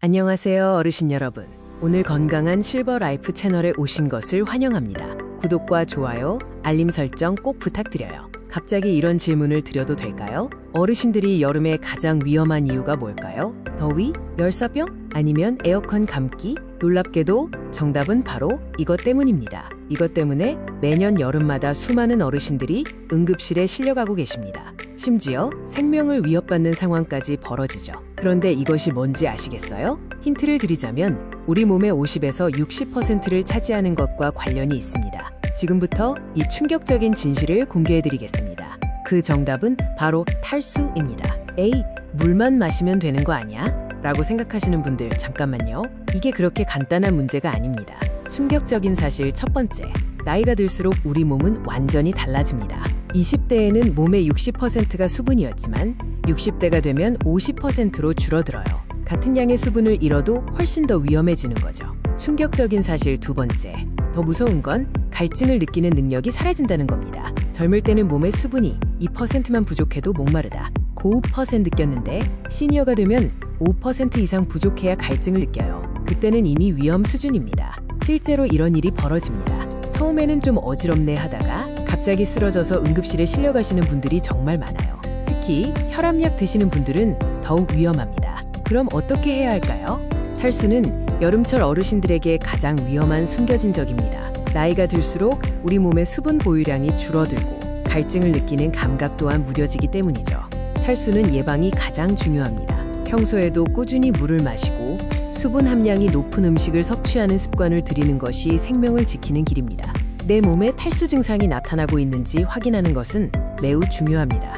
안녕하세요, 어르신 여러분. 오늘 건강한 실버 라이프 채널에 오신 것을 환영합니다. 구독과 좋아요, 알림 설정 꼭 부탁드려요. 갑자기 이런 질문을 드려도 될까요? 어르신들이 여름에 가장 위험한 이유가 뭘까요? 더위? 열사병? 아니면 에어컨 감기? 놀랍게도 정답은 바로 이것 때문입니다. 이것 때문에 매년 여름마다 수많은 어르신들이 응급실에 실려가고 계십니다. 심지어 생명을 위협받는 상황까지 벌어지죠. 그런데 이것이 뭔지 아시겠어요? 힌트를 드리자면 우리 몸의 50에서 60%를 차지하는 것과 관련이 있습니다. 지금부터 이 충격적인 진실을 공개해드리겠습니다. 그 정답은 바로 탈수입니다. 에이, 물만 마시면 되는 거 아니야? 라고 생각하시는 분들 잠깐만요. 이게 그렇게 간단한 문제가 아닙니다. 충격적인 사실 첫 번째, 나이가 들수록 우리 몸은 완전히 달라집니다. 20대에는 몸의 60%가 수분이었지만 60대가 되면 50%로 줄어들어요. 같은 양의 수분을 잃어도 훨씬 더 위험해지는 거죠. 충격적인 사실 두 번째, 더 무서운 건 갈증을 느끼는 능력이 사라진다는 겁니다. 젊을 때는 몸의 수분이 2%만 부족해도 목마르다, 고흡 퍼센트 느꼈는데 시니어가 되면 5% 이상 부족해야 갈증을 느껴요. 그때는 이미 위험 수준입니다. 실제로 이런 일이 벌어집니다. 처음에는 좀 어지럽네 하다가 갑자기 쓰러져서 응급실에 실려가시는 분들이 정말 많아요. 특히 혈압약 드시는 분들은 더욱 위험합니다. 그럼 어떻게 해야 할까요? 탈수는 여름철 어르신들에게 가장 위험한 숨겨진 적입니다. 나이가 들수록 우리 몸의 수분 보유량이 줄어들고 갈증을 느끼는 감각 또한 무뎌지기 때문이죠. 탈수는 예방이 가장 중요합니다. 평소에도 꾸준히 물을 마시고 수분 함량이 높은 음식을 섭취하는 습관을 들이는 것이 생명을 지키는 길입니다. 내 몸에 탈수 증상이 나타나고 있는지 확인하는 것은 매우 중요합니다.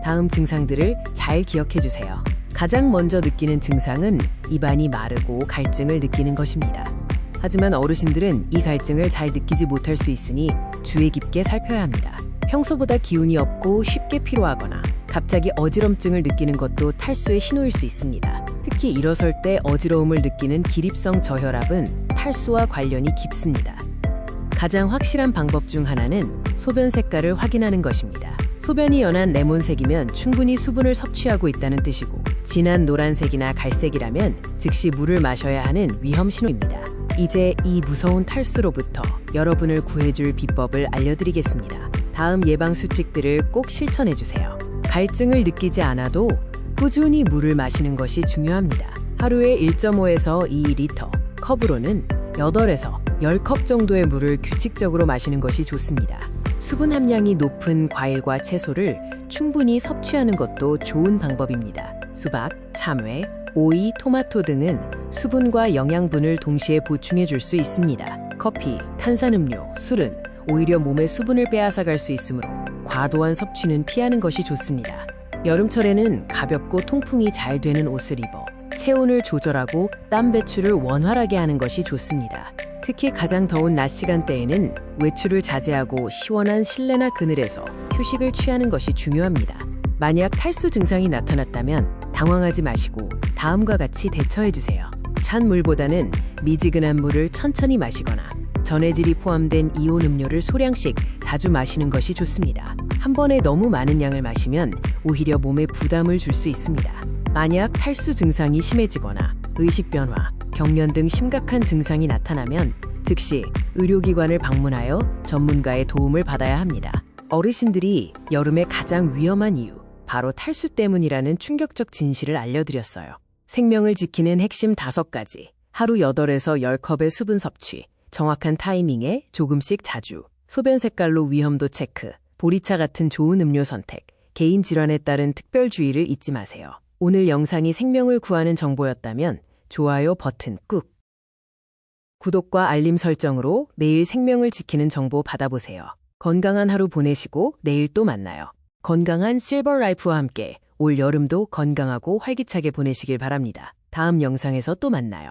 다음 증상들을 잘 기억해 주세요. 가장 먼저 느끼는 증상은 입안이 마르고 갈증을 느끼는 것입니다. 하지만 어르신들은 이 갈증을 잘 느끼지 못할 수 있으니 주의 깊게 살펴야 합니다. 평소보다 기운이 없고 쉽게 피로하거나 갑자기 어지럼증을 느끼는 것도 탈수의 신호일 수 있습니다. 특히 일어설 때 어지러움을 느끼는 기립성 저혈압은 탈수와 관련이 깊습니다. 가장 확실한 방법 중 하나는 소변 색깔을 확인하는 것입니다. 소변이 연한 레몬색이면 충분히 수분을 섭취하고 있다는 뜻이고, 진한 노란색이나 갈색이라면 즉시 물을 마셔야 하는 위험 신호입니다. 이제 이 무서운 탈수로부터 여러분을 구해줄 비법을 알려드리겠습니다. 다음 예방 수칙들을 꼭 실천해주세요. 갈증을 느끼지 않아도 꾸준히 물을 마시는 것이 중요합니다. 하루에 1.5에서 2리터, 컵으로는 8에서 10컵 정도의 물을 규칙적으로 마시는 것이 좋습니다. 수분 함량이 높은 과일과 채소를 충분히 섭취하는 것도 좋은 방법입니다. 수박, 참외, 오이, 토마토 등은 수분과 영양분을 동시에 보충해 줄 수 있습니다. 커피, 탄산음료, 술은 오히려 몸에 수분을 빼앗아 갈 수 있으므로 과도한 섭취는 피하는 것이 좋습니다. 여름철에는 가볍고 통풍이 잘 되는 옷을 입어 체온을 조절하고 땀 배출을 원활하게 하는 것이 좋습니다. 특히 가장 더운 낮 시간대에는 외출을 자제하고 시원한 실내나 그늘에서 휴식을 취하는 것이 중요합니다. 만약 탈수 증상이 나타났다면 당황하지 마시고 다음과 같이 대처해주세요. 찬 물보다는 미지근한 물을 천천히 마시거나 전해질이 포함된 이온 음료를 소량씩 자주 마시는 것이 좋습니다. 한 번에 너무 많은 양을 마시면 오히려 몸에 부담을 줄 수 있습니다. 만약 탈수 증상이 심해지거나 의식 변화, 경련 등 심각한 증상이 나타나면 즉시 의료기관을 방문하여 전문가의 도움을 받아야 합니다. 어르신들이 여름에 가장 위험한 이유, 바로 탈수 때문이라는 충격적 진실을 알려드렸어요. 생명을 지키는 핵심 5가지, 하루 8에서 10컵의 수분 섭취, 정확한 타이밍에 조금씩 자주, 소변 색깔로 위험도 체크, 보리차 같은 좋은 음료 선택, 개인 질환에 따른 특별 주의를 잊지 마세요. 오늘 영상이 생명을 구하는 정보였다면 좋아요 버튼 꾹! 구독과 알림 설정으로 매일 생명을 지키는 정보 받아보세요. 건강한 하루 보내시고 내일 또 만나요. 건강한 실버 라이프와 함께 올 여름도 건강하고 활기차게 보내시길 바랍니다. 다음 영상에서 또 만나요.